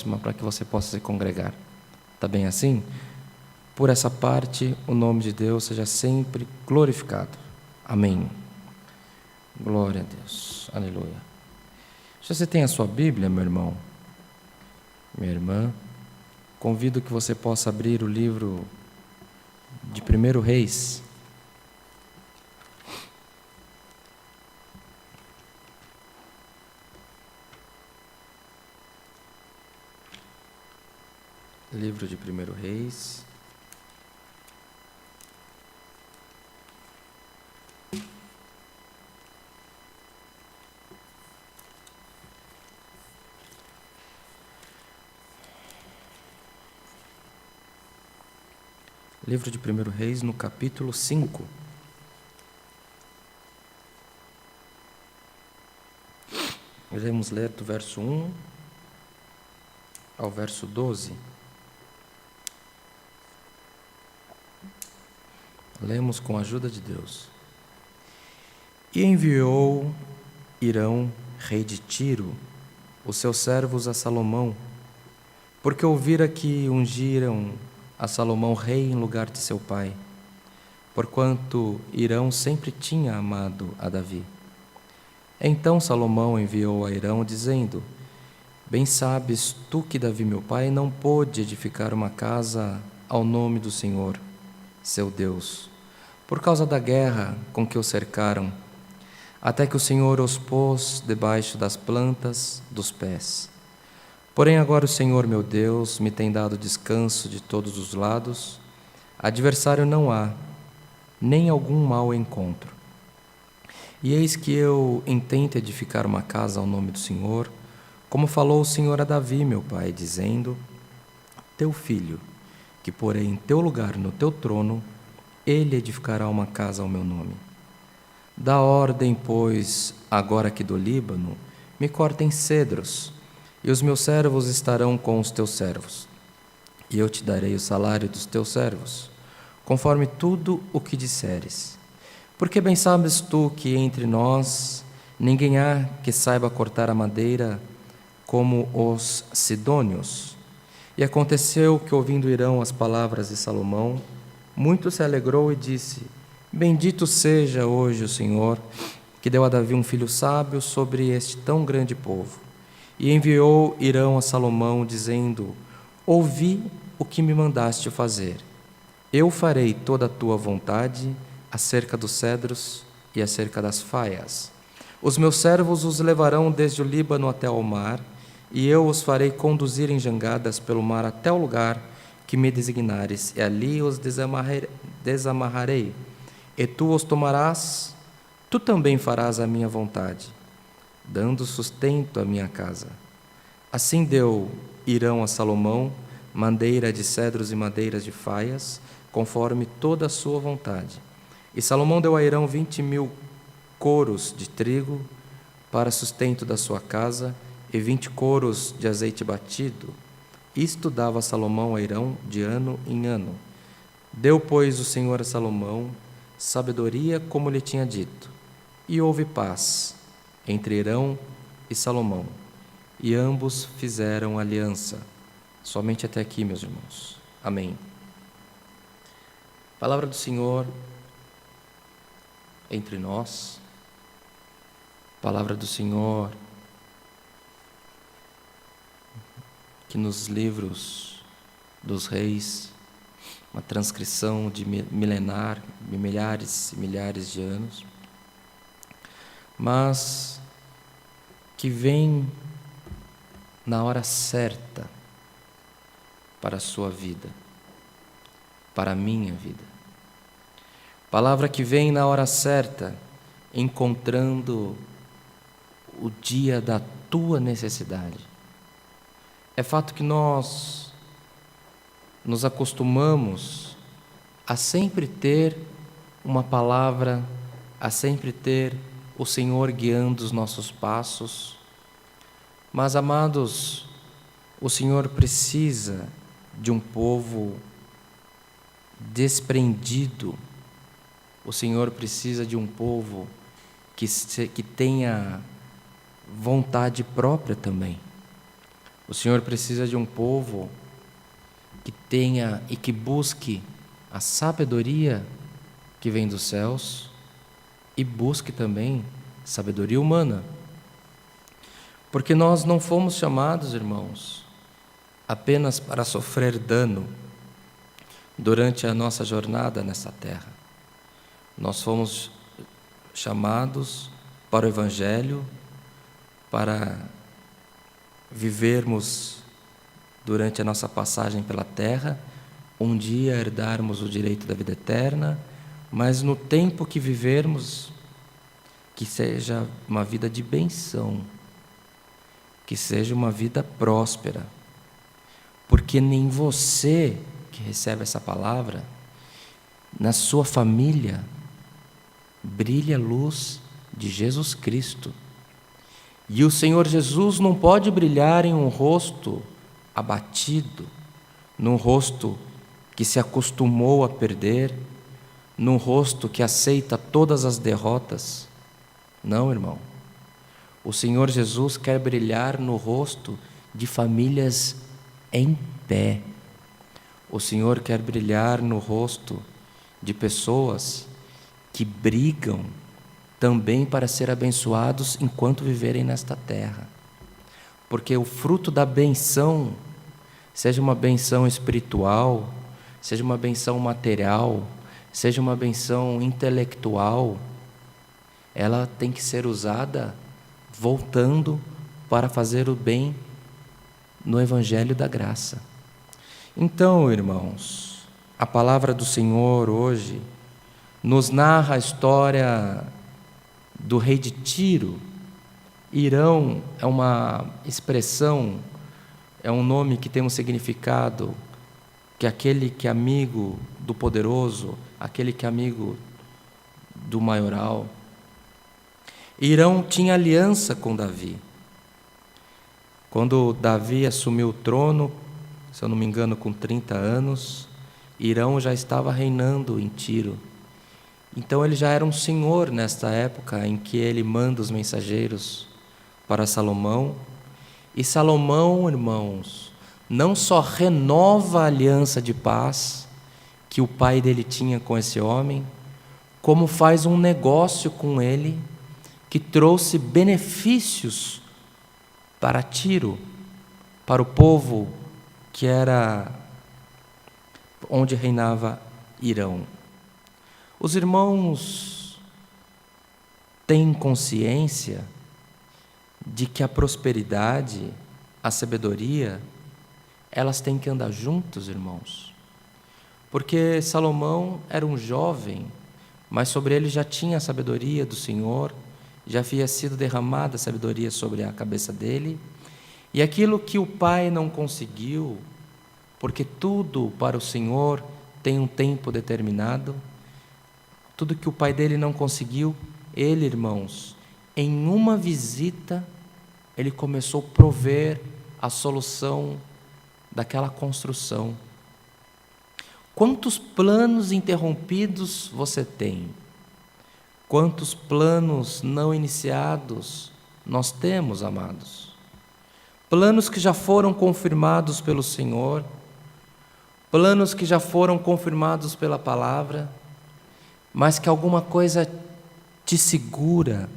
para que você possa se congregar. Está bem assim? Por essa parte, o nome de Deus seja sempre glorificado. Amém. Glória a Deus. Aleluia. Se você tem a sua Bíblia, meu irmão, minha irmã, convido que você possa abrir o livro de 1 Reis. Livro de 1 Reis. Livro de 1 Reis, no capítulo 5. Iremos ler do verso 1 ao verso 12. Lemos com a ajuda de Deus. E enviou Hirão, rei de Tiro, os seus servos a Salomão, porque ouvira que ungiram a Salomão rei em lugar de seu pai, porquanto Hirão sempre tinha amado a Davi. Então Salomão enviou a Hirão, dizendo: Bem sabes tu que Davi meu pai não pôde edificar uma casa ao nome do Senhor, seu Deus, por causa da guerra com que o cercaram, até que o Senhor os pôs debaixo das plantas dos pés. Porém agora o Senhor meu Deus me tem dado descanso de todos os lados, adversário não há, nem algum mal encontro. E eis que eu intento edificar uma casa ao nome do Senhor, como falou o Senhor a Davi meu pai, dizendo: Teu filho, que porei em teu lugar no teu trono, ele edificará uma casa ao meu nome. Dá ordem, pois, agora que do Líbano me cortem cedros, e os meus servos estarão com os teus servos, e eu te darei o salário dos teus servos, conforme tudo o que disseres. Porque bem sabes tu que entre nós ninguém há que saiba cortar a madeira como os sidônios. E aconteceu que, ouvindo Hirão as palavras de Salomão, muito se alegrou e disse: Bendito seja hoje o Senhor, que deu a Davi um filho sábio sobre este tão grande povo. E enviou Hirão a Salomão, dizendo: Ouvi o que me mandaste fazer. Eu farei toda a tua vontade acerca dos cedros e acerca das faias. Os meus servos os levarão desde o Líbano até ao mar, e eu os farei conduzir em jangadas pelo mar até o lugar que me designares, e ali os desamarrarei. E tu os tomarás, tu também farás a minha vontade, dando sustento à minha casa. Assim deu Hirão a Salomão madeira de cedros e madeiras de faias, conforme toda a sua vontade. E Salomão deu a Hirão 20.000 coros de trigo para sustento da sua casa, e 20 coros de azeite batido. Isto dava Salomão a Hirão de ano em ano. Deu, pois, o Senhor a Salomão sabedoria, como lhe tinha dito, e houve paz entre Hirão e Salomão, e ambos fizeram aliança. Somente até aqui, meus irmãos. Amém. Palavra do Senhor entre nós, palavra do Senhor que nos livros dos reis, uma transcrição de milenar, de milhares e milhares de anos, mas que vem na hora certa para a sua vida, para a minha vida. Palavra que vem na hora certa, encontrando o dia da tua necessidade. É fato que nós nos acostumamos a sempre ter uma palavra, a sempre ter o Senhor guiando os nossos passos. Mas, amados, o Senhor precisa de um povo desprendido. O Senhor precisa de um povo que tenha vontade própria também. O Senhor precisa de um povo que tenha e que busque a sabedoria que vem dos céus e busque também sabedoria humana. Porque nós não fomos chamados, irmãos, apenas para sofrer dano durante a nossa jornada nessa terra. Nós fomos chamados para o Evangelho, para vivermos durante a nossa passagem pela terra, um dia herdarmos o direito da vida eterna, mas no tempo que vivermos, que seja uma vida de benção, que seja uma vida próspera, porque nem você que recebe essa palavra, na sua família, brilha a luz de Jesus Cristo. E o Senhor Jesus não pode brilhar em um rosto abatido, num rosto que se acostumou a perder, num rosto que aceita todas as derrotas. Não, irmão. O Senhor Jesus quer brilhar no rosto de famílias em pé. O Senhor quer brilhar no rosto de pessoas que brigam também para ser abençoados enquanto viverem nesta terra. Porque o fruto da benção, seja uma benção espiritual, seja uma benção material, seja uma benção intelectual, ela tem que ser usada voltando para fazer o bem no Evangelho da graça. Então, irmãos, a palavra do Senhor hoje nos narra a história do rei de Tiro. Irão é uma expressão, é um nome que tem um significado, que aquele que é amigo do poderoso, aquele que é amigo do maioral. Irão tinha aliança com Davi. Quando Davi assumiu o trono, se eu não me engano, com 30 anos, Irão já estava reinando em Tiro. Então ele já era um senhor nesta época em que ele manda os mensageiros para Salomão. E Salomão, irmãos, não só renova a aliança de paz que o pai dele tinha com esse homem, como faz um negócio com ele que trouxe benefícios para Tiro, para o povo que era onde reinava Irão. Os irmãos têm consciência de que a prosperidade, a sabedoria, elas têm que andar juntos, irmãos. Porque Salomão era um jovem, mas sobre ele já tinha a sabedoria do Senhor, já havia sido derramada a sabedoria sobre a cabeça dele, e aquilo que o pai não conseguiu, porque tudo para o Senhor tem um tempo determinado, tudo que o pai dele não conseguiu, ele, irmãos, em uma visita, ele começou a prover a solução daquela construção. Quantos planos interrompidos você tem? Quantos planos não iniciados nós temos, amados? Planos que já foram confirmados pelo Senhor, planos que já foram confirmados pela palavra, mas que alguma coisa te segura,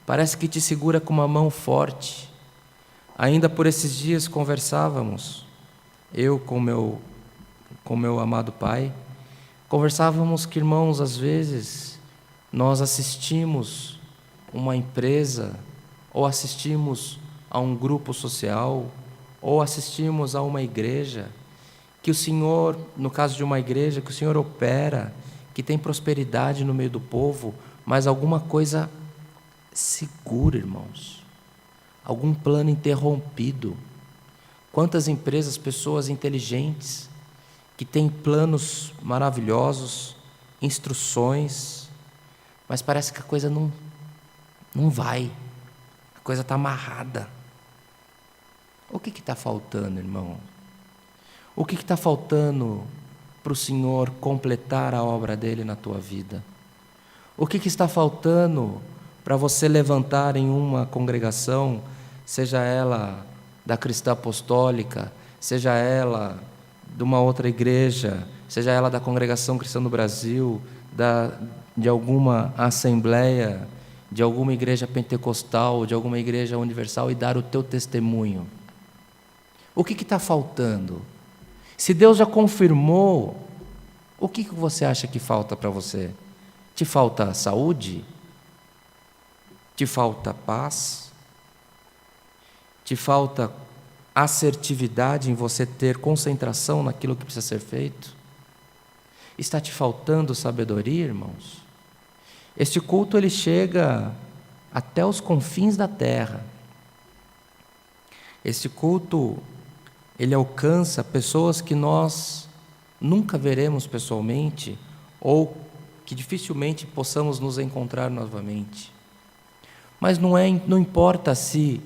parece que te segura com uma mão forte. Ainda por esses dias conversávamos, eu com meu amado pai, conversávamos que, irmãos, às vezes nós assistimos uma empresa, ou assistimos a um grupo social, ou assistimos a uma igreja, que o Senhor, no caso de uma igreja, que o Senhor opera, que tem prosperidade no meio do povo, mas alguma coisa segura, irmãos. Algum plano interrompido. Quantas empresas, pessoas inteligentes, que têm planos maravilhosos, instruções, mas parece que a coisa não vai, a coisa está amarrada. O que está faltando, irmão? O que está faltando para o Senhor completar a obra dele na tua vida? O que está faltando para você levantar em uma congregação, seja ela da Cristã Apostólica, seja ela de uma outra igreja, seja ela da Congregação Cristã do Brasil, de alguma assembleia, de alguma igreja pentecostal, de alguma igreja universal, e dar o teu testemunho. O que está faltando? Se Deus já confirmou, o que você acha que falta para você? Te falta saúde? Te falta paz? Te falta assertividade em você ter concentração naquilo que precisa ser feito? Está te faltando sabedoria, irmãos? Este culto ele chega até os confins da terra. Este culto ele alcança pessoas que nós nunca veremos pessoalmente ou que dificilmente possamos nos encontrar novamente. Mas não importa se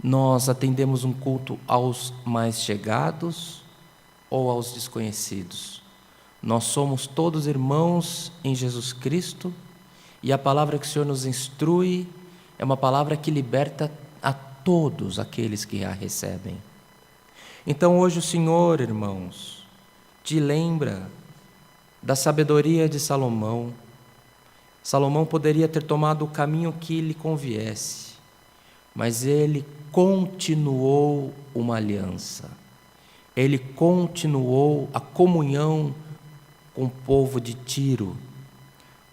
nós atendemos um culto aos mais chegados ou aos desconhecidos. Nós somos todos irmãos em Jesus Cristo e a palavra que o Senhor nos instrui é uma palavra que liberta a todos aqueles que a recebem. Então hoje o Senhor, irmãos, te lembra da sabedoria de Salomão. Salomão poderia ter tomado o caminho que lhe conviesse, mas ele continuou uma aliança. Ele continuou a comunhão com o povo de Tiro,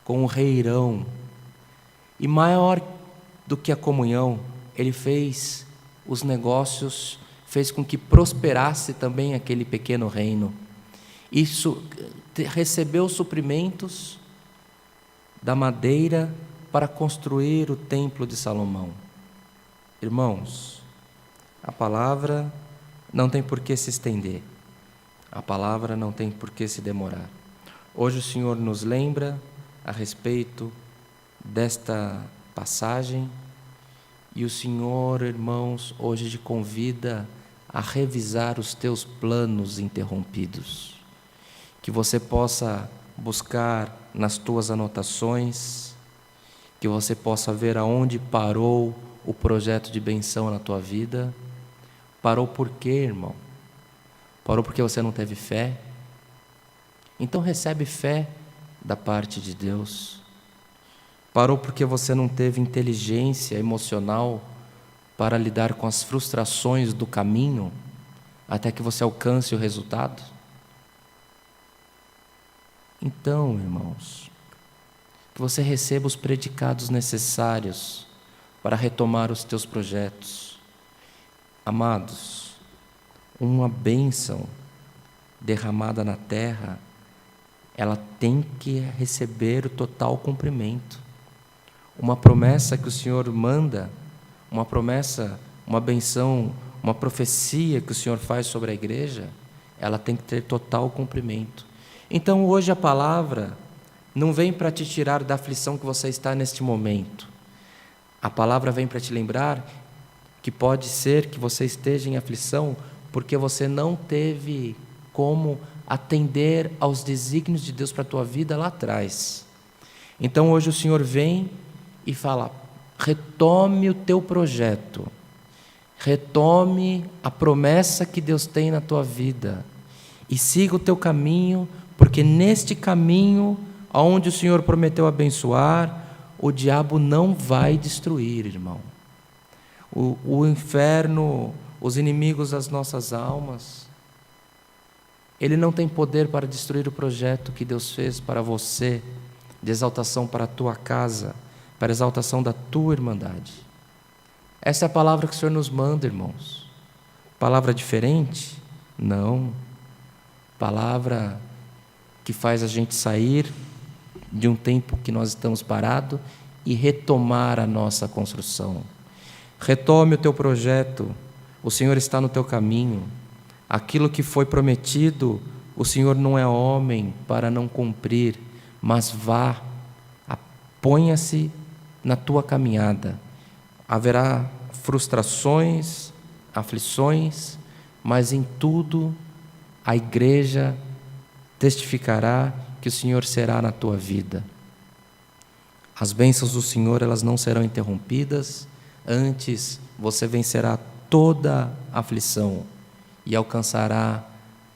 com o rei Hirão. E maior do que a comunhão, ele fez os negócios, fez com que prosperasse também aquele pequeno reino. Isso recebeu suprimentos da madeira para construir o templo de Salomão. Irmãos, a palavra não tem por que se estender, a palavra não tem por que se demorar. Hoje o Senhor nos lembra a respeito desta passagem e o Senhor, irmãos, hoje te convida a revisar os teus planos interrompidos, que você possa buscar nas tuas anotações, que você possa ver aonde parou o projeto de benção na tua vida. Parou por quê, irmão? Parou porque você não teve fé? Então recebe fé da parte de Deus. Parou porque você não teve inteligência emocional para lidar com as frustrações do caminho até que você alcance o resultado? Então, irmãos, que você receba os predicados necessários para retomar os teus projetos. Amados, uma bênção derramada na terra, ela tem que receber o total cumprimento. Uma promessa que o Senhor manda, uma promessa, uma benção, uma profecia que o Senhor faz sobre a igreja, ela tem que ter total cumprimento. Então hoje a palavra não vem para te tirar da aflição que você está neste momento. A palavra vem para te lembrar que pode ser que você esteja em aflição porque você não teve como atender aos desígnios de Deus para a tua vida lá atrás. Então hoje o Senhor vem e fala: retome o teu projeto, retome a promessa que Deus tem na tua vida e siga o teu caminho, porque neste caminho, aonde o Senhor prometeu abençoar, o diabo não vai destruir, irmão. O inferno, os inimigos das nossas almas, ele não tem poder para destruir o projeto que Deus fez para você, de exaltação para a tua casa, para a exaltação da tua irmandade. Essa é a palavra que o Senhor nos manda, irmãos. Palavra diferente? Não. Palavra que faz a gente sair de um tempo que nós estamos parados e retomar a nossa construção. Retome o teu projeto, o Senhor está no teu caminho. Aquilo que foi prometido, o Senhor não é homem para não cumprir, mas vá, ponha-se na tua caminhada. Haverá frustrações, aflições, mas em tudo a igreja testificará que o Senhor será na tua vida. As bênçãos do Senhor, elas não serão interrompidas, antes você vencerá toda aflição e alcançará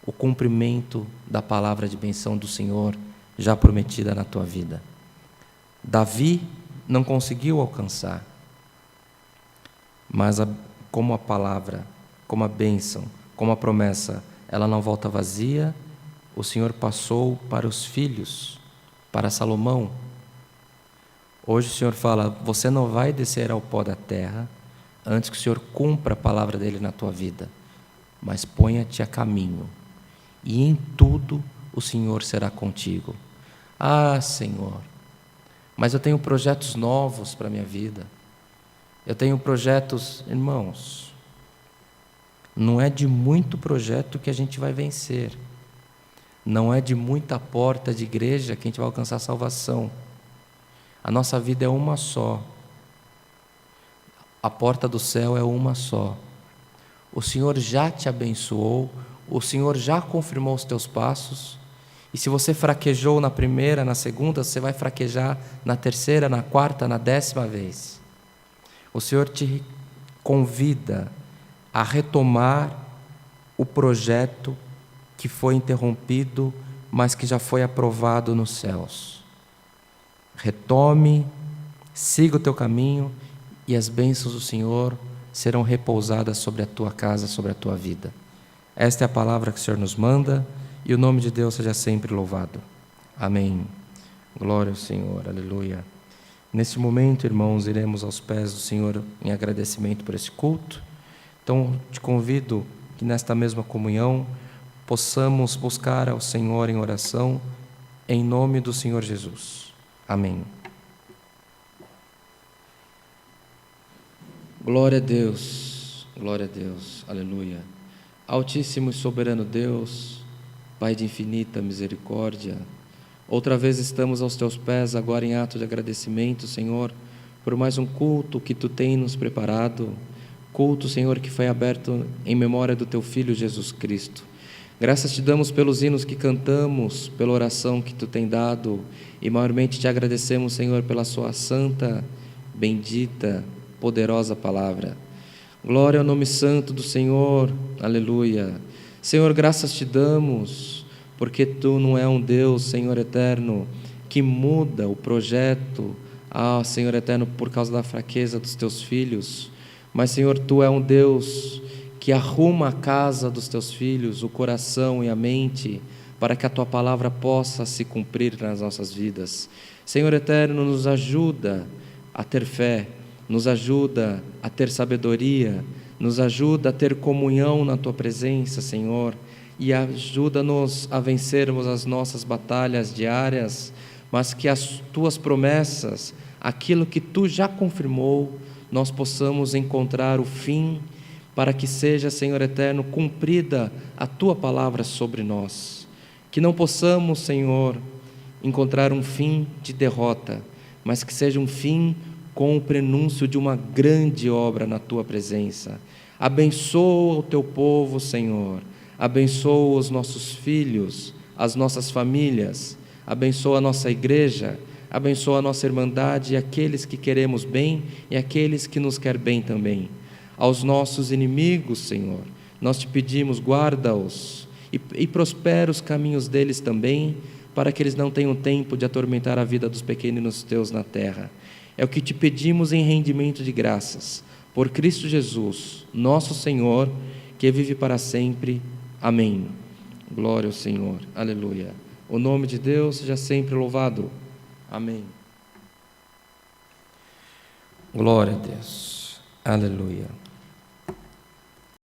o cumprimento da palavra de benção do Senhor já prometida na tua vida. Davi não conseguiu alcançar, mas como a palavra, como a bênção, como a promessa, ela não volta vazia, o Senhor passou para os filhos, para Salomão. Hoje o Senhor fala, você não vai descer ao pó da terra antes que o Senhor cumpra a palavra dele na tua vida, mas ponha-te a caminho, e em tudo o Senhor será contigo. Ah, Senhor, mas eu tenho projetos novos para a minha vida. Eu tenho projetos, irmãos, não é de muito projeto que a gente vai vencer. Não é de muita porta de igreja que a gente vai alcançar a salvação. A nossa vida é uma só. A porta do céu é uma só. O Senhor já te abençoou, o Senhor já confirmou os teus passos, e se você fraquejou na primeira, na segunda, você vai fraquejar na terceira, na quarta, na 10ª vez. O Senhor te convida a retomar o projeto que foi interrompido, mas que já foi aprovado nos céus. Retome, siga o teu caminho, e as bênçãos do Senhor serão repousadas sobre a tua casa, sobre a tua vida. Esta é a palavra que o Senhor nos manda, e o nome de Deus seja sempre louvado. Amém. Glória ao Senhor, aleluia. Nesse momento, irmãos, iremos aos pés do Senhor em agradecimento por esse culto. Então, te convido que nesta mesma comunhão possamos buscar ao Senhor em oração, em nome do Senhor Jesus. Amém. Glória a Deus, aleluia. Altíssimo e soberano Deus, Pai de infinita misericórdia, outra vez estamos aos teus pés, agora em ato de agradecimento, Senhor, por mais um culto que tu tens nos preparado, culto, Senhor, que foi aberto em memória do teu Filho Jesus Cristo. Graças te damos pelos hinos que cantamos, pela oração que tu tens dado, e maiormente te agradecemos, Senhor, pela sua santa, bendita, poderosa palavra. Glória ao nome santo do Senhor, aleluia. Senhor, graças te damos, porque tu não é um Deus, Senhor eterno, que muda o projeto, Senhor eterno, por causa da fraqueza dos teus filhos, mas, Senhor, tu é um Deus que arruma a casa dos teus filhos, o coração e a mente, para que a tua palavra possa se cumprir nas nossas vidas. Senhor eterno, nos ajuda a ter fé, nos ajuda a ter sabedoria, nos ajuda a ter comunhão na tua presença, Senhor, e ajuda-nos a vencermos as nossas batalhas diárias, mas que as tuas promessas, aquilo que tu já confirmou, nós possamos encontrar o fim, para que seja, Senhor eterno, cumprida a tua palavra sobre nós. Que não possamos, Senhor, encontrar um fim de derrota, mas que seja um fim com o prenúncio de uma grande obra na tua presença. Abençoa o teu povo, Senhor, abençoa os nossos filhos, as nossas famílias, abençoa a nossa igreja, abençoa a nossa irmandade e aqueles que queremos bem e aqueles que nos querem bem também. Aos nossos inimigos, Senhor, nós te pedimos, guarda-os e prospera os caminhos deles também, para que eles não tenham tempo de atormentar a vida dos pequeninos teus na terra. É o que te pedimos em rendimento de graças, por Cristo Jesus, nosso Senhor, que vive para sempre. Amém. Glória ao Senhor. Aleluia. O nome de Deus seja sempre louvado. Amém. Glória a Deus. Aleluia.